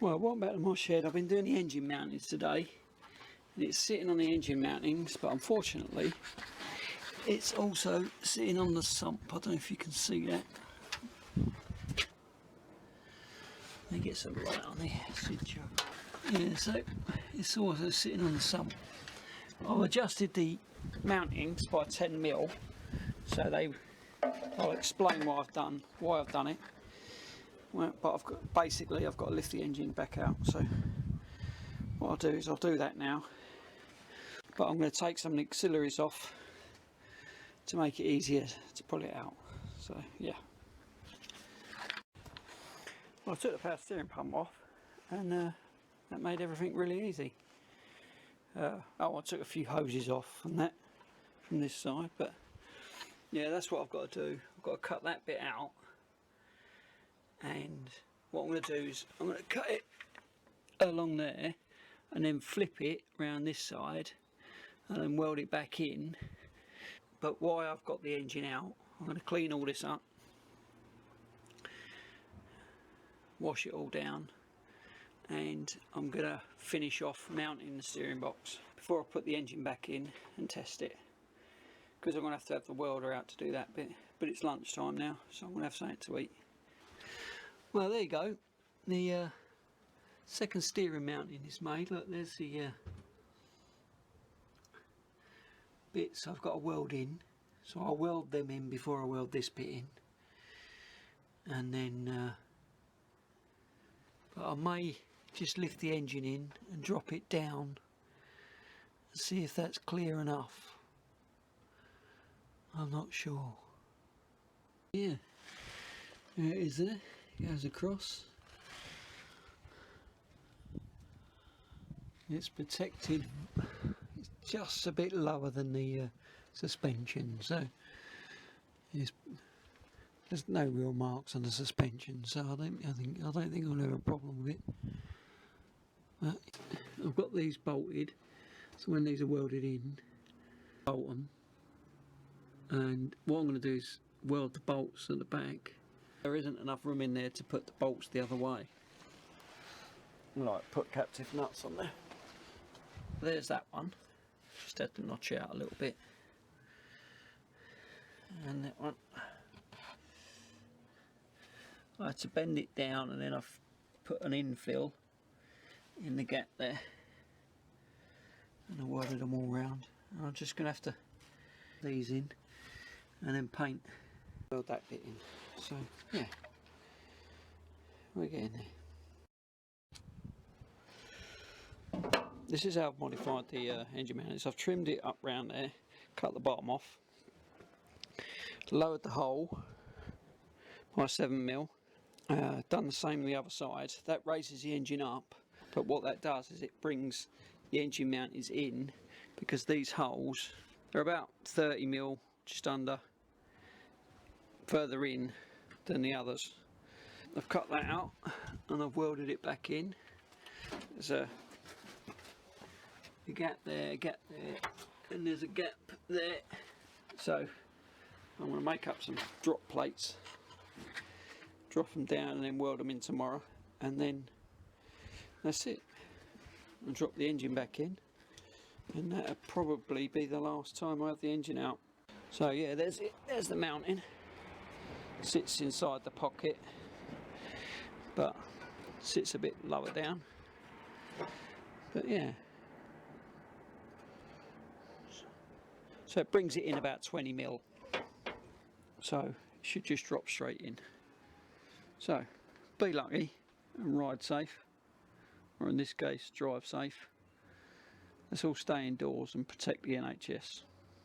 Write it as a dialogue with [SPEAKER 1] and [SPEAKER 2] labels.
[SPEAKER 1] Well, what about my shed? I've been doing the engine mountings today, and it's sitting on the engine mountings, but unfortunately it's also sitting on the sump. I don't know if you can see that. Let me get some light on there. Yeah, so it's also sitting on the sump. I've adjusted the mountings by 10mm, so I'll explain why I've done it. Well, but basically I've got to lift the engine back out, so what I'll do is I'll do that now, but I'm going to take some of the auxiliaries off to make it easier to pull it out. So yeah, well, I took the power steering pump off, and that made everything really easy. I took a few hoses off and that from this side, but yeah, that's what I've got to do. I've got to cut that bit out, and what I'm going to do is I'm going to cut it along there and then flip it round this side and then weld it back in. But while I've got the engine out, I'm going to clean all this up, wash it all down, and I'm going to finish off mounting the steering box before I put the engine back in and test it, because I'm going to have the welder out to do that bit. But it's lunchtime now, so I'm going to have something to eat. Well, there you go, the second steering mounting is made. Look, there's the bits I've got to weld in, so I'll weld them in before I weld this bit in, and then but I may just lift the engine in and drop it down and see if that's clear enough. I'm not sure. Yeah, there it is there. It goes across. It's protected. It's just a bit lower than the suspension, so there's no real marks on the suspension, so I don't think I'll have a problem with it. But I've got these bolted, so when these are welded in, bolt them, and what I'm going to do is weld the bolts at the back. There isn't enough room in there to put the bolts the other way. Like, put captive nuts on there. There's that one. Just had to notch it out a little bit. And that one, I had to bend it down, and then I've put an infill in the gap there, and I welded them all round. And I'm just going to have to these in and then paint, weld that bit in. So yeah, we're getting there. This is how I've modified the engine mountings. I've trimmed it up round there, cut the bottom off, lowered the hole by 7mm, done the same on the other side. That raises the engine up, but what that does is it brings the engine mountings in, because these holes are about 30mm, just under, further in than the others. I've cut that out and I've welded it back in. There's a gap there, and there's a gap there. So I'm going to make up some drop plates, drop them down and then weld them in tomorrow, and then that's it. And drop the engine back in, and that'll probably be the last time I have the engine out. So yeah, there's it. There's the mounting. Sits inside the pocket, but sits a bit lower down. But yeah, so it brings it in about 20mm. So it should just drop straight in. So be lucky and ride safe, or in this case drive safe. Let's all stay indoors and protect the NHS.